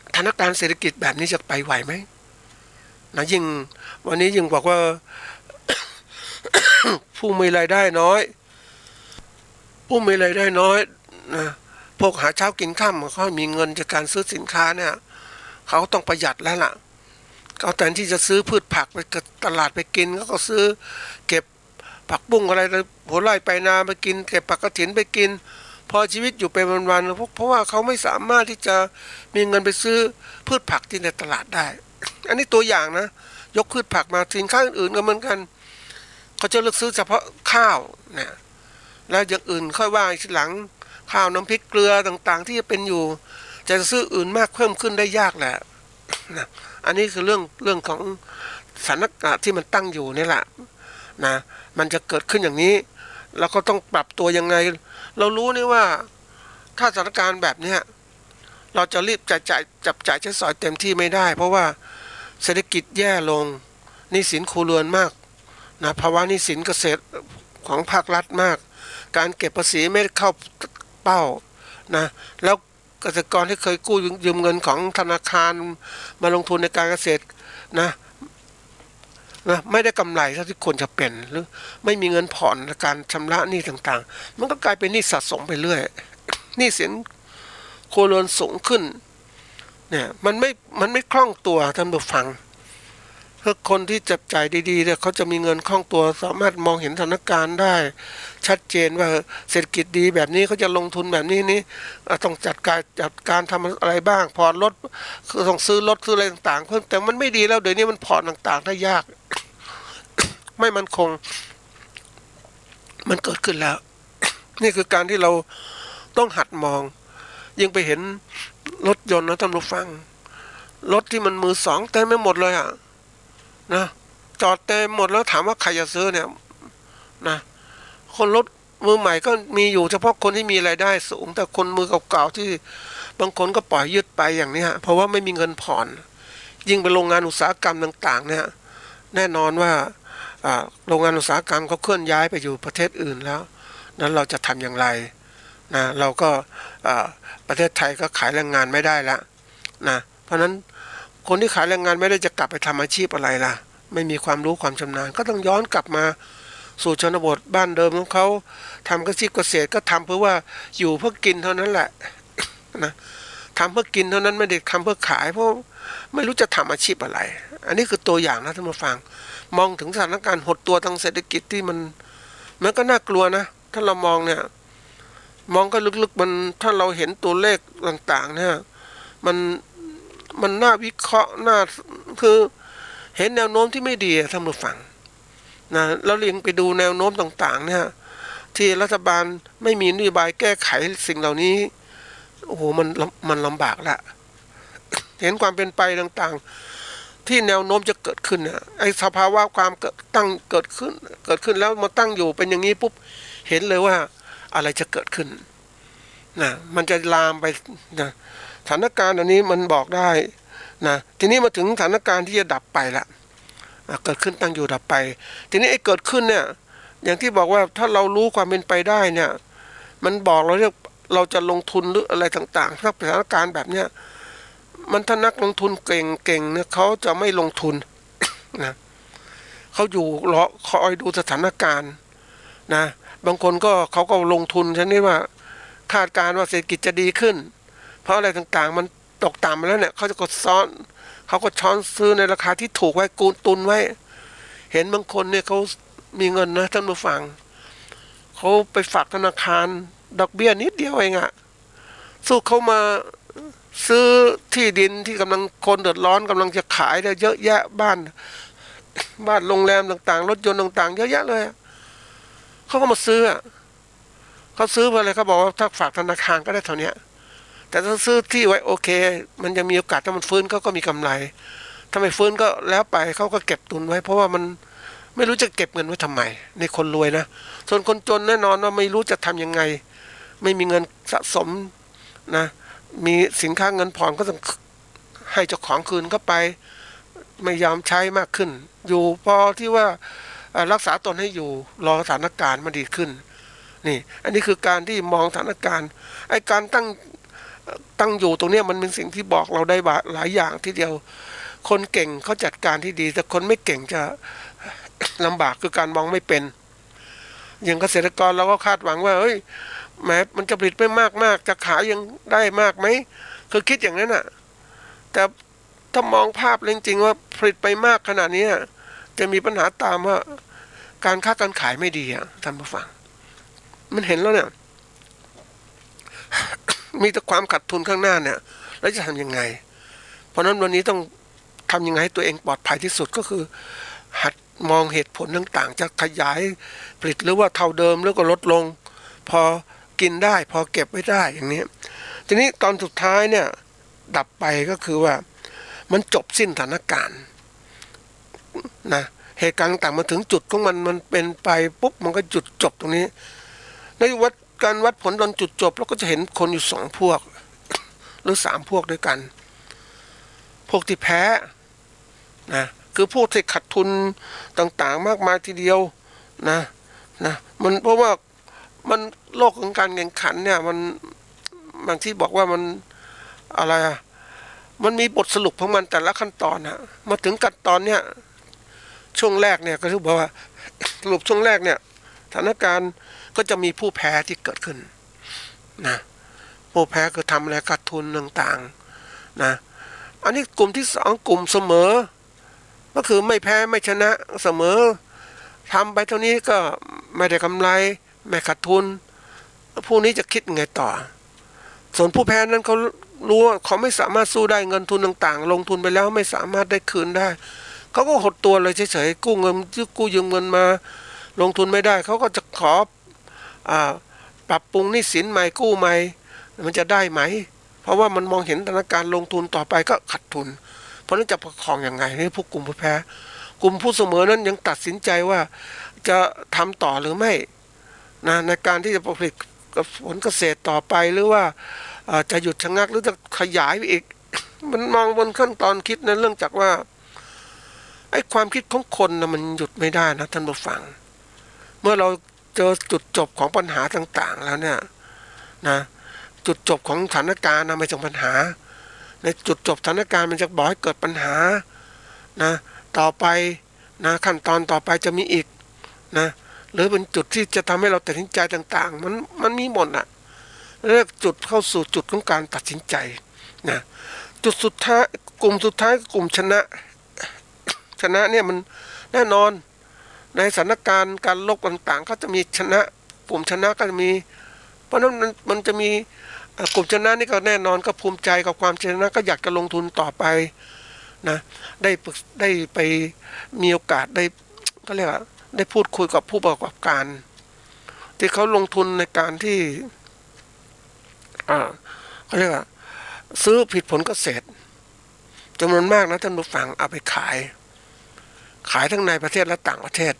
สถานการณ์เศรษฐกิจแบบนี้จะไปไหวไหมนะยิ่งวันนี้ยิ่งบอกว่า ผู้มีรายได้น้อยนะพวกหาเช้ากินค่ำเขามีเงินจากการซื้อสินค้าเนี่ยเขาต้องประหยัดแล้วล่ะเขาแทนที่จะซื้อพืชผักไปตลาดไปกินก็ซื้อเก็บผักบุ้งอะไรผลไม้ไปนาไปกินเก็บผักกระถินไปกินพอชีวิตอยู่ไปวันๆเพราะว่าเขาไม่สามารถที่จะมีเงินไปซื้อพืชผักที่ในตลาดได้อันนี้ตัวอย่างนะยกพืชผักมาสินค้าอื่นๆก็เหมือนกันเขาจะเลือกซื้อเฉพาะข้าวเนี่ยแล้วอย่างอื่นค่อยว่าทีหลังข้าวน้ำพริกเกลือต่างๆที่จะเป็นอยู่จะซื้ออื่นมากเพิ่มขึ้นได้ยากแหละนะอันนี้คือเรื่องของสถานการณ์ที่มันตั้งอยู่นี่แหละนะมันจะเกิดขึ้นอย่างนี้เราก็ต้องปรับตัวยังไงเรารู้นี่ว่าถ้าสถานการณ์แบบนี้เราจะรีบจับจ่ายใช้สอยเต็มที่ไม่ได้เพราะว่าเศรษฐกิจแย่ลงหนี้สินครัวเรือนมากนะภาวะหนี้สินเกษตรของภาครัฐมากการเก็บภาษีไม่เข้าเป้านะแล้วเกษตรกรที่เคยกู้ยืมเงินของธนาคารมาลงทุนในการเกษตรนะไม่ได้กำไรเท่าที่ควรจะเป็นหรือไม่มีเงินผ่อนในการชำระหนี้ต่างๆมันก็กลายเป็นหนี้สะสมไปเรื่อยหนี้สินครัวเรือนสูงขึ้นเนี่ยมันไม่คล่องตัวท่านผู้ฟังถ้าคนที่จับจ่ายดีๆเนี่ยเขาจะมีเงินคล่องตัวสามารถมองเห็นสถานการณ์ได้ชัดเจนว่าเศรษฐกิจดีแบบนี้เขาจะลงทุนแบบนี้นี่ต้องจัดการทำอะไรบ้างผ่อนรถคือต้องซื้อรถซื้ออะไรต่างๆเพิ่มแต่มันไม่ดีแล้วเดี๋ยวนี้มันผ่อนต่างๆได้ยากไม่มั่นคงมันเกิดขึ้นแล้ว นี่คือการที่เราต้องหัดมองยิ่งไปเห็นรถยนต์นะท่านผู้ฟังรถที่มันมือสองเต็มไม่หมดเลยอ่ะนะจอดเต็มหมดแล้วถามว่าใครจะซื้อเนี่ยนะคนรถมือใหม่ก็มีอยู่เฉพาะคนที่มีรายได้สูงแต่คนมือเก่าๆที่บางคนก็ปล่อยยืดไปอย่างนี้เพราะว่าไม่มีเงินผ่อนยิ่งไปโรงงานอุตสาหกรรมต่างๆเนี่ยแน่นอนว่าโรงงานอุตสาหกรรมเขาเคลื่อนย้ายไปอยู่ประเทศอื่นแล้วนั้นเราจะทำอย่างไรนะเราก็ประเทศไทยก็ขายแรงงานไม่ได้แล้วนะเพราะนั้นคนที่ขายแรงงานไม่ได้จะกลับไปทำอาชีพอะไรล่ะไม่มีความรู้ความชำนาญก็ต้องย้อนกลับมาสู่ชนบทบ้านเดิมของเขาทำอาชีพเกษตรก็ทำเพื่อว่าอยู่เพื่อกินเท่านั้นแหละนะทำเพื่อกินเท่านั้นไม่ได้ทำเพื่อขายเพราะไม่รู้จะทำอาชีพอะไรอันนี้คือตัวอย่างนะท่านผู้ฟังมองถึงสถานการณ์หดตัวทางเศรษฐกิจที่มันก็น่ากลัวนะถ้าเรามองเนี่ยมองก็ลึกๆมันถ้าเราเห็นตัวเลขต่างๆเนี่ยมันน่าวิเคราะห์น่าคือเห็นแนวโน้มที่ไม่ดีท่านผู้ฟังนะเราเรียงไปดูแนวโน้มต่างๆเนี่ยที่รัฐบาลไม่มีนโยบายแก้ไขสิ่งเหล่านี้โอ้โหมันลำบากละเห็นความเป็นไปต่างๆที่แนวโน้มจะเกิดขึ้นเนี่ยไอ้สภาวะความเกิดขึ้นแล้วมาตั้งอยู่เป็นอย่างนี้ปุ๊บเห็นเลยว่าอะไรจะเกิดขึ้นนะมันจะลามไปนะสถานการณ์อันนี้มันบอกได้นะทีนี้มาถึงสถานการณ์ที่จะดับไปละเกิดขึ้นตั้งอยู่ดับไปทีนี้ไอ้เกิดขึ้นเนี่ยอย่างที่บอกว่าถ้าเรารู้ความเป็นไปได้เนี่ยมันบอกเราจะลงทุนหรืออะไรต่างๆถ้าสถานการณ์แบบเนี้ยมันถ้านักลงทุนเก่งเนี่ยเขาจะไม่ลงทุน นะเขาอยู่รอคอยดูสถานการณ์นะบางคนเขาก็ลงทุนชนิดว่าคาดการณ์ว่าเศรษฐกิจจะดีขึ้นเพราะอะไรต่างๆมันตกต่ำแล้วเนี่ยเขาก็ช้อนซื้อในราคาที่ถูกไว้กูตุนไว้เห็นบางคนเนี่ยเขามีเงินนะท่านผู้ฟังเขาไปฝากธนาคารดอกเบี้ยนิดเดียวเองอะสู้เขามา ซื้อที่ดินที่กำลังคนเดือดร้อนกำลังจะขายได้เยอะแยะบ้านโรงแรมต่างๆรถยนต์ต่างๆเยอะแยะเลยเขาก็มาซื้อเขาซื้อไปเลยเขาบอกว่าถ้าฝากธนาคารก็ได้เท่านี้แต่ถ้าซื้อที่ไว้โอเคมันจะมีโอกาสถ้ามันฟื้นเขาก็มีกำไรถ้าไม่ฟื้นก็แล้วไปเขาก็เก็บตุนไว้เพราะว่ามันไม่รู้จะเก็บเงินไว้ทำไมในคนรวยนะส่วนคนจนแน่นอนว่าไม่รู้จะทำยังไงไม่มีเงินสะสมนะมีสินค้าเงินผ่อนก็ต้องให้เจ้าของคืนเข้าไปไม่ยอมใช้มากขึ้นอยู่พอที่ว่ารักษาตนให้อยู่รอสถานการณ์มันดีขึ้นนี่อันนี้คือการที่มองสถานการณ์ไอ้การตั้งอยู่ตรงนี้มันเป็นสิ่งที่บอกเราได้หลายอย่างทีเดียวคนเก่งเขาจัดการที่ดีแต่คนไม่เก่งจะลำบากคือการมองไม่เป็นอย่างเกษตรกรเราก็คาดหวังว่าเฮ้ยแม้มันจะผลิตไม่มากจะขายยังได้มากไหมคือคิดอย่างนั้นน่ะแต่ถ้ามองภาพจริงๆว่าผลิตไปมากขนาดนี้จะมีปัญหาตามว่าการค้าการขายไม่ดีท่านผู้ฟังมันเห็นแล้วเนี่ยมีแต่ความขาดทุนข้างหน้าเนี่ยแล้วจะทำยังไงเพราะนั้นวันนี้ต้องทำยังไงให้ตัวเองปลอดภัยที่สุดก็คือหัดมองเหตุผลต่างๆจะขยายผลิตหรือว่าเท่าเดิมแล้วก็ลดลงพอกินได้พอเก็บไว้ได้อย่างนี้ทีนี้ตอนสุดท้ายเนี่ยดับไปก็คือว่ามันจบสิ้นสถานการณ์นะเหตุการณ์ต่างๆมาถึงจุดของมันเป็นไปปุ๊บมันก็จุดจบตรงนี้ในการวัดผลตอนจุดจบแล้วก็จะเห็นคนอยู่2 พวกหรือ3 พวกด้วยกันพวกที่แพ้นะคือพวกที่ขาดทุนต่างๆมากมายทีเดียวนะมันเพราะว่ามันโลกของการแข่งขันเนี่ยมันบางที่บอกว่ามันอะไรมันมีบทสรุปของมันแต่ละขั้นตอนมาถึงขั้นตอนเนี่ยช่วงแรกเนี่ยก็คือบอกว่าสรุปช่วงแรกเนี่ยสถานการณ์ก็จะมีผู้แพ้ที่เกิดขึ้นนะผู้แพ้คือทำอะไรขาดทุนต่างๆนะอันนี้กลุ่มที่2กลุ่มเสมอก็คือไม่แพ้ไม่ชนะเสมอทำไปเท่านี้ก็ไม่ได้กำไรไม่ขาดทุนผู้นี้จะคิดไงต่อส่วนผู้แพ้นั้นเขารู้ว่าเขาไม่สามารถสู้ได้เงินทุนต่างๆลงทุนไปแล้วไม่สามารถได้คืนได้เขาก็หดตัวเลยเฉยๆกู้ยืมเงินมาลงทุนไม่ได้เขาก็จะขอปรับปรุงหนี้สินใหม่กู้ใหม่มันจะได้ไหมเพราะว่ามันมองเห็นสถานการณ์ลงทุนต่อไปก็ขาดทุนเพราะนั้นจะประคองอย่างไงให้พวกกลุ่มผู้แพ้กลุ่มผู้เสมอนั้นยังตัดสินใจว่าจะทำต่อหรือไม่นะในการที่จะผลิตผลเกษตรต่อไปหรือว่าจะหยุดชะงักหรือจะขยายไปอีก มันมองบนขั้นตอนคิดนั้นเรื่องจากว่าไอ้ความคิดของคนนะมันหยุดไม่ได้นะท่านผู้ฟังเมื่อเราเจอจุดจบของปัญหาต่างๆแล้วเนี่ยนะจุดจบของสถานการณ์นะไม่ใช่ปัญหาในจุดจบสถานการณ์มันจะบอกให้เกิดปัญหานะต่อไปนะขั้นตอนต่อไปจะมีอีกนะหรือเป็นจุดที่จะทำให้เราตัดสินใจต่างๆมันมีหมดเรียกจุดเข้าสู่จุดของการตัดสินใจนะจุดสุดท้ายกลุ่มสุดท้ายกลุ่มชนะเนี่ยมันแน่นอนในสถานการณ์การลบต่างๆก็จะมีชนะกลุ่มชนะก็จะมีเพราะนั้นมันจะมีกลุ่มชนะนี่ก็แน่นอนก็ภูมิใจกับความชนะก็อยากจะลงทุนต่อไปนะได้ไปมีโอกาสได้ก็เรียกว่าได้พูดคุยกับผู้ประกอบการที่เขาลงทุนในการที่เขาเรียกว่าซื้อผลิตผลเกษตรจำนวนมากนะท่านผู้ฟังเอาไปขายทั้งในประเทศและต่างประเทศ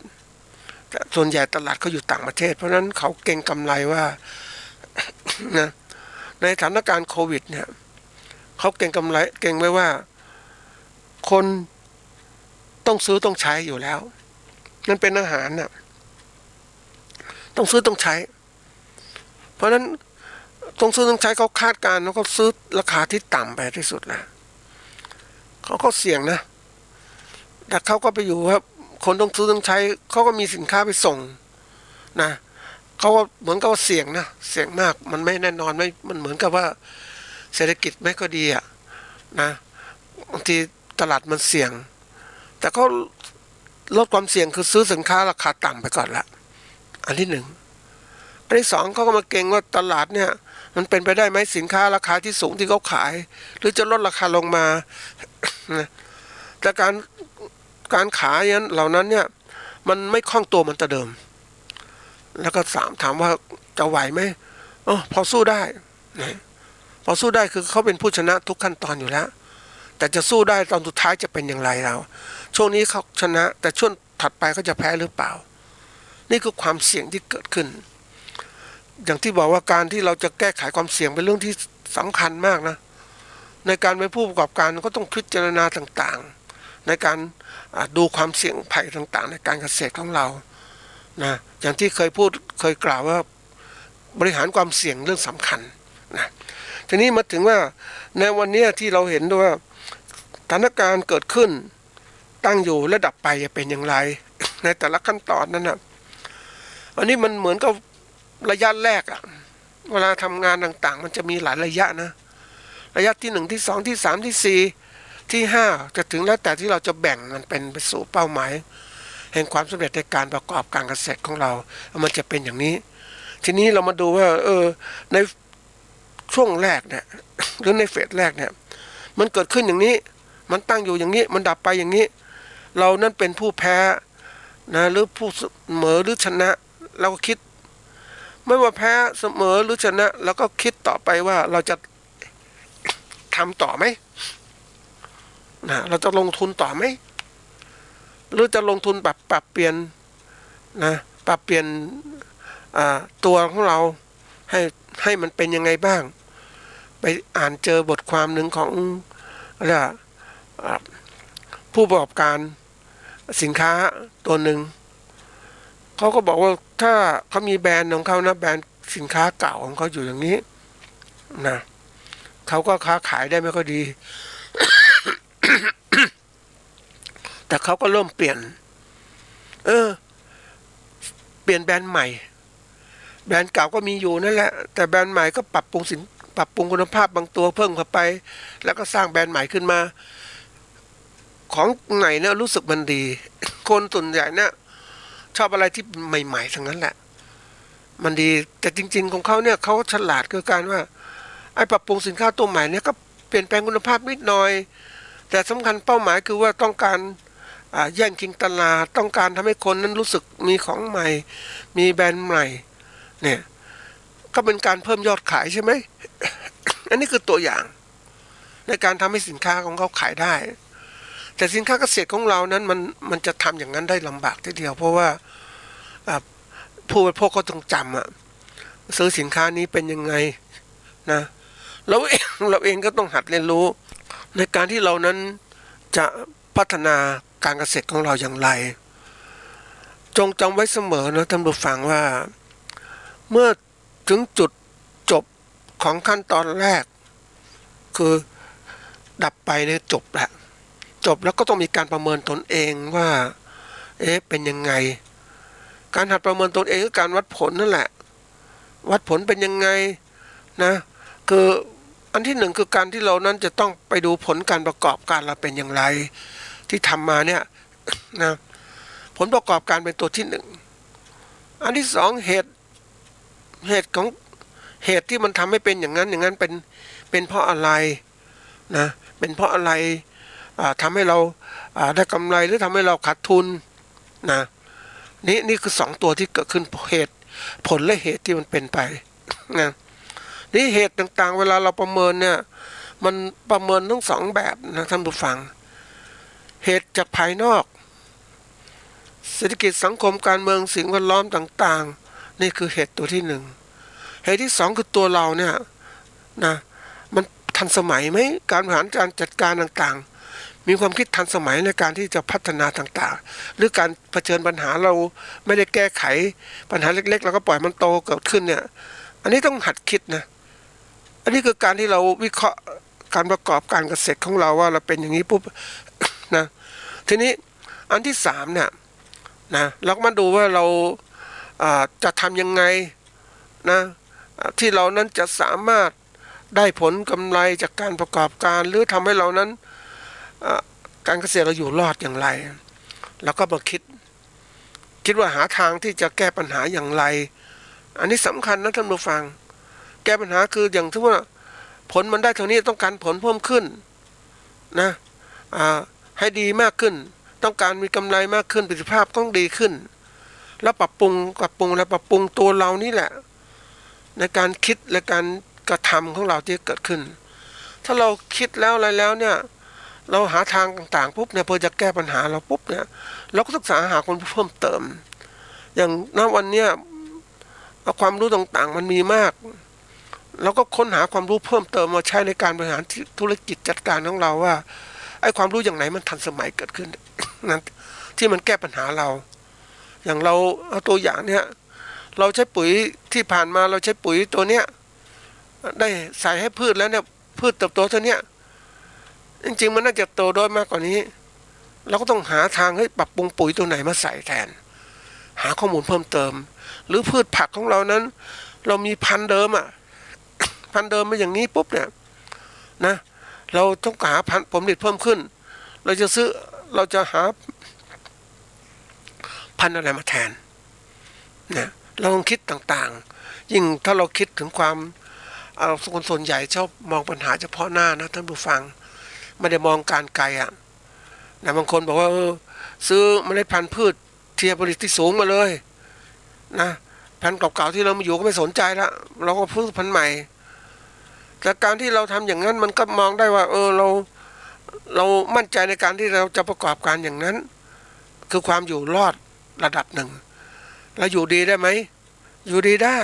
ส่วนใหญ่ตลาดเขาอยู่ต่างประเทศเพราะฉะนั้นเขาเก่งกำไรว่านะในสถานการณ์โควิดเนี่ยเขาเก่งกำไรเก่งไว้ว่าคนต้องซื้อต้องใช้อยู่แล้วนั่นเป็นอาหารน่ะต้องซื้อต้องใช้เพราะฉะนั้นต้องซื้อต้องใช้เขาคาดการณ์แล้วก็ซื้อราคาที่ต่ำไปที่สุดแล้วเขาก็เสี่ยงนะแต่เขาก็ไปอยู่ว่าคนต้องซื้อต้องใช้เขาก็มีสินค้าไปส่งนะเขาก็เหมือนกับว่าเสี่ยงนะเสี่ยงมากมันไม่แน่นอนไม่มันเหมือนกับว่าเศรษฐกิจไม่ก็ดีนะบางทีตลาดมันเสี่ยงแต่เขาลดความเสี่ยงคือซื้อสินค้าราคาต่ำไปก่อนละอันที่1อันที่2เขาก็มาเก่งว่าตลาดเนี่ย มันเป็นไปได้ไหมสินค้าราคาที่สูงที่เขาขายหรือจะลดราคาลงมา แต่การขายเหล่านั้นเนี่ยมันไม่คล่องตัวเหมือนแต่เดิมแล้วก็ถามว่าจะไหวไหมพอสู้ได้นะพอสู้ได้คือเขาเป็นผู้ชนะทุกขั้นตอนอยู่แล้วแต่จะสู้ได้ตอนสุดท้ายจะเป็นอย่างไรเราช่วงนี้เขาชนะแต่ช่วงถัดไปเขาจะแพ้หรือเปล่านี่คือความเสี่ยงที่เกิดขึ้นอย่างที่บอกว่าการที่เราจะแก้ไขความเสี่ยงเป็นเรื่องที่สำคัญมากนะในการเป็นผู้ประกอบการก็ต้องพิจารณาต่างๆในการดูความเสี่ยงภัยต่างๆในการเกษตรของเรานะอย่างที่เคยกล่าวว่าบริหารความเสี่ยงเรื่องสำคัญนะทีนี้มาถึงว่าในวันนี้ที่เราเห็นด้วยว่าสถานการณ์เกิดขึ้นตั้งอยู่และดับไปจะเป็นอย่างไร ในแต่ละขั้นตอนนั้นนะอันนี้มันเหมือนกับระยะแรกอะเวลาทำงานต่างๆมันจะมีหลายระยะนะระยะที่1ที่2ที่3ที่4ที่5จะถึงแล้วแต่ที่เราจะแบ่งมันเป็นไปสู่เป้าหมายแห่งความสำเร็จในการประกอบการเกษตรของเรามันจะเป็นอย่างนี้ทีนี้เรามาดูว่าในช่วงแรกเนี่ย หรือในเฟสแรกเนี่ยมันเกิดขึ้นอย่างนี้มันตั้งอยู่อย่างนี้มันดับไปอย่างนี้เรานั้นเป็นผู้แพ้นะหรือผู้เสมอหรือชนะเราก็คิดไม่ว่าแพ้เสมอหรือชนะเราก็คิดต่อไปว่าเราจะทำต่อไหมนะเราจะลงทุนต่อไหมหรือจะลงทุนแบบปรับเปลี่ยนนะปรับเปลี่ยนตัวของเราให้มันเป็นยังไงบ้างไปอ่านเจอบทความหนึ่งของอะไรผู้ประกอบการสินค้าตัวหนึ่งเขาก็บอกว่าถ้าเขามีแบรนด์ของเขานะแบรนด์สินค้าเก่าของเขาอยู่อย่างนี้นะเขาก็ค้าขายได้ไม่ค่อยดี แต่เขาก็เริ่มเปลี่ยนแบรนด์ใหม่แบรนด์เก่าก็มีอยู่นั่นแหละแต่แบรนด์ใหม่ก็ปรับปรุงคุณภาพบางตัวเพิ่มเข้าไปแล้วก็สร้างแบรนด์ใหม่ขึ้นมาของไหนเนี่ยรู้สึกมันดี คนส่วนใหญ่เนี่ยชอบอะไรที่ใหม่ๆทั้งนั้นแหละมันดีแต่จริงๆของเขาเนี่ยเขาฉลาดคือการว่าไอ้ปรับปรุงสินค้าตัวใหม่เนี่ยก็เปลี่ยนแปลงคุณภาพนิดหน่อยแต่สำคัญเป้าหมายคือว่าต้องการแย่งชิงตลาดต้องการทำให้คนนั้นรู้สึกมีของใหม่มีแบรนด์ใหม่เนี่ยก็เป็นการเพิ่มยอดขายใช่ไหม อันนี้คือตัวอย่างในการทำให้สินค้าของเขาขายได้แต่สินค้าเกษตรของเรานั้นมันจะทำอย่างนั้นได้ลำบากทีเดียวเพราะว่าผู้บริโภคก็ต้องจำซื้อสินค้านี้เป็นยังไงนะเราเองก็ต้องหัดเรียนรู้ในการที่เรานั้นจะพัฒนาการเกษตรของเราอย่างไรจงจำไว้เสมอนะท่านผู้ฟังว่าเมื่อถึงจุดจบของขั้นตอนแรกคือดับไปเนี่ยจบแล้วก็ต้องมีการประเมินตนเองว่าเป็นยังไงการหัดประเมินตนเองคือการวัดผลนั่นแหละวัดผลเป็นยังไงนะคืออันที่หนึ่งคือการที่เรานั้นจะต้องไปดูผลการประกอบการเราเป็นอย่างไรที่ทำมาเนี่ยนะผลประกอบการเป็นตัวที่หนึ่งอันที่สองเหตุที่มันทำให้เป็นอย่างนั้นเป็นเพราะอะไรนะเป็นเพราะอะไรทำให้เราได้กำไรหรือทำให้เราขาดทุนนะนี่คือสองตัวที่เกิดขึ้นเหตุผลและเหตุที่มันเป็นไปนะนี่เหตุต่างๆเวลาเราประเมินเนี่ยมันประเมินทั้งสองแบบนะท่านผู้ฟังเหตุจากภายนอกเศรษฐกิจสังคมการเมืองสิ่งแวดล้อมต่างๆนี่คือเหตุตัวที่หนึ่งเหตุที่สองคือตัวเราเนี่ยนะมันทันสมัยไหมการบริหารการจัดการต่างๆมีความคิดทันสมัยในการที่จะพัฒนาต่างๆหรือการเผชิญปัญหาเราไม่ได้แก้ไขปัญหาเล็กๆเราก็ปล่อยมันโตเกิดขึ้นเนี่ยอันนี้ต้องหัดคิดนะอันนี้คือการที่เราวิเคราะห์การประกอบการเกษตรของเราว่าเราเป็นอย่างนี้ปุ๊บ นะทีนี้อันที่สามเนี่ยนะเรามาดูว่าเราจะทำยังไงนะที่เรานั้นจะสามารถได้ผลกำไรจากการประกอบการหรือทำให้เรานั้นการเกษตรเราอยู่รอดอย่างไรเราก็มาคิดว่าหาทางที่จะแก้ปัญหาอย่างไรอันนี้สำคัญนะท่านผู้ฟัง แก้ปัญหาคืออย่างที่ว่าผลมันได้เท่านี้ต้องการผลเพิ่มขึ้นนะให้ดีมากขึ้นต้องการมีกำไรมากขึ้นประสิทธิภาพต้องดีขึ้นแล้วปรับปรุงและปรับปรุงตัวเรานี่แหละในการคิดและการกระทำของเราที่เกิดขึ้นถ้าเราคิดแล้วอะไรแล้วเนี่ยเราหาทางต่างๆปุ๊บเนี่ยเพื่อจะแก้ปัญหาเราปุ๊บเนี่ยเราก็ศึกษาหาคนเพิ่มเติมอย่างณวันเนี้ยความรู้ต่างๆมันมีมากเราก็ค้นหาความรู้เพิ่มเติมมาใช้ในการบริหารธุรกิจจัดการของเราว่าไอ้ความรู้อย่างไหนมันทันสมัยเกิดขึ้นนั้นที่มันแก้ปัญหาเราอย่างเราเอาตัวอย่างเนี่ยเราใช้ปุ๋ยที่ผ่านมาเราใช้ปุ๋ยตัวเนี้ยได้ใส่ให้พืชแล้วเนี่ยพืชเติบโตเท่านี้จริงๆมันน่าจะโตโดยมากกว่านี้เราก็ต้องหาทางให้ปรับปรุงปุ๋ยตัวไหนมาใส่แทนหาข้อมูลเพิ่มเติมหรือพืชผักของเรานั้นเรามีพันธุ์เดิมพันธุ์เดิมมาอย่างนี้ปุ๊บเนี่ยนะเราต้องหาพันธุ์ผลผลิตเพิ่มขึ้นเราจะหาพันธุ์อะไรมาแทนนะเราต้องคิดต่างๆยิ่งถ้าเราคิดถึงความคนส่วนใหญ่ชอบมองปัญหาเฉพาะหน้านะท่านผู้ฟังไม่ได้มองการไกลนะบางคนบอกว่าซื้อเมล็ดพันธุ์พืชเทียบผลิตที่สูงมาเลยนะพันธุ์เก่าๆที่เรามาอยู่ก็ไม่สนใจละเราก็พึ่งพันธุ์ใหม่แต่การที่เราทำอย่างนั้นมันก็มองได้ว่าเรามั่นใจในการที่เราจะประกอบการอย่างนั้นคือความอยู่รอดระดับหนึ่งเราอยู่ดีได้ไหมอยู่ดีได้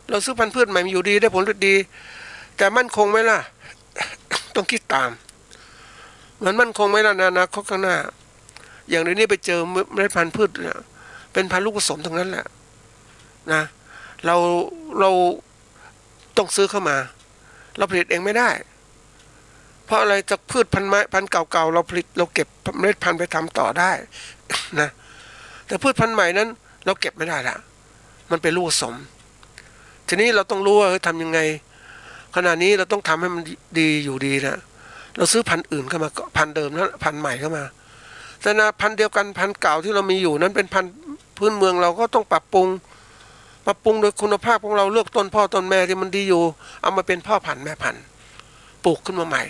เราซื้อพันธุ์พืชใหม่อยู่ดีได้ผลผลิตดีแต่มั่นคงไหมล่ะ ต้องคิดตามมันมั่นคงไหมล่ะนะนะข้างหน้าอย่างในนี้ไปเจอเมล็ดพันธุ์พืชเนี่ยเป็นพันธุ์ลูกผสมทั้งนั้นแหละนะเราต้องซื้อเข้ามาเราผลิตเองไม่ได้เพราะอะไรจากพืชพันธุ์เก่าๆเราผลิตเราเก็บเมล็ดพันธุ์ไปทำต่อได้ นะแต่พืชพันธุ์ใหม่นั้นเราเก็บไม่ได้ละมันเป็นลูกผสมทีนี้เราต้องรู้ว่าทำยังไงขณะนี้เราต้องทำให้มันดีอยู่ดีนะเราซื้อพันธุ์อื่นเข้ามาพันธุ์เดิมแล้วพันธุ์ใหม่เข้ามาแต่นะพันธุ์เดียวกันพันธุ์เก่าที่เรามีอยู่นั้นเป็นพันธุ์พื้นเมืองเราก็ต้องปรับปรุงโดยคุณภาพของเราเลือกต้นพ่อต้นแม่ที่มันดีอยู่เอามาเป็นพ่อพันธุ์แม่พันธุ์ปลูกขึ้นมาใหม่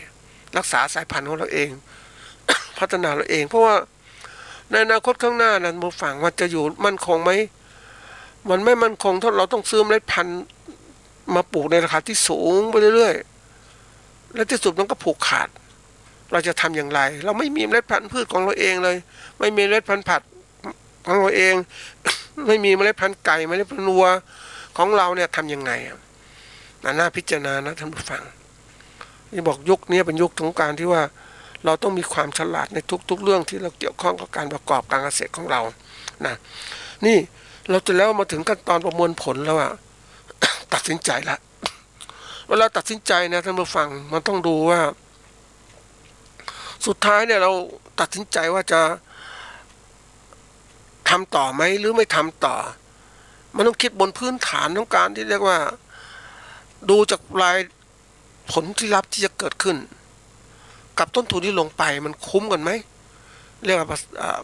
รักษาสายพันธุ์ของเราเอง พัฒนาเราเองเพราะว่าในอนาคตข้างหน้านั้นผู้ฟังมันจะอยู่มั่นคงไหมมันไม่มั่นคงถ้าเราต้องซื้อเมล็ดพันธุ์มาปลูกในราคาที่สูงไปเรื่อยๆและที่สุดมันก็ผูกขาดเราจะทำอย่างไรเราไม่มีเมล็ดพันธุ์พืชของเราเองเลยไม่มีเมล็ดพันธุ์ผักของเราเอง ไม่มีเมล็ดพันธุ์ไก่เมล็ดพันธุ์วัวของเราเนี่ยทำยังไงน่าพิจารณานะท่านผู้ฟังนี่บอกยุคนี้เป็นยุคของการที่ว่าเราต้องมีความฉลาดในทุกๆเรื่องที่เราเกี่ยวข้องกับการประกอบการเกษตรของเรานะนี่เราจะแล้วมาถึงขั้นตอนประมวลผลแล้วตัดสินใจละเวลาตัดสินใจนะท่านผู้ฟังมันต้องดูว่าสุดท้ายเนี่ยเราตัดสินใจว่าจะทำต่อไหมหรือไม่ทำต่อมันต้องคิดบนพื้นฐานของการที่เรียกว่าดูจากรายผลที่รับที่จะเกิดขึ้นกับต้นทุนที่ลงไปมันคุ้มกันไหมเรียกว่า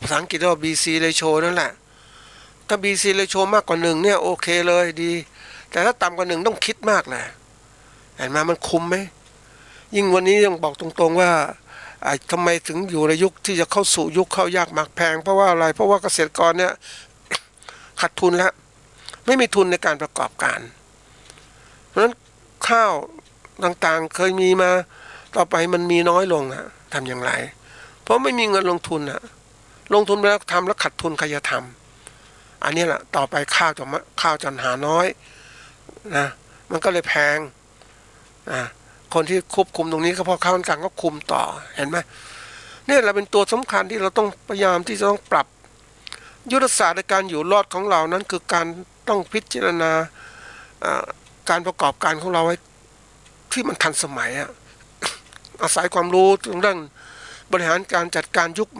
ภาษาอังกฤษเรียกว่า BC ratio นั่นแหละถ้า BC ratio มากกว่า1เนี่ยโอเคเลยดีแต่ถ้าต่ำกว่า1ต้องคิดมากแหละเห็นไหมมันคุ้มไหมยิ่งวันนี้ยังบอกตรงๆว่าทำไมถึงอยู่ในยุคที่จะเข้าสู่ยุคข้าวยากหมากแพงเพราะว่าอะไรเพราะว่าเกษตรกรเนี่ยขาดทุนแล้วไม่มีทุนในการประกอบการเพราะฉะนั้นข้าวต่างๆเคยมีมาต่อไปมันมีน้อยลงทำอย่างไรเพราะไม่มีเงินลงทุนลงทุนไปแล้วทำแล้วขาดทุนใครจะทำอันนี้แหละต่อไปข้าวจะหาน้อยนะมันก็เลยแพงคนที่ควบคุมตรงนี้ก็เพราะข้าวกลางก็คุมต่อเห็นไหมนี่แหละเป็นตัวสำคัญที่เราต้องพยายามที่จะต้องปรับยุทธศาสตร์ในการอยู่รอดของเรานั้นคือการต้องพิจารณาการประกอบการของเราไว้ที่มันทันสมัยอาศัยความรู้ทางด้านบริหารการจัดการยุค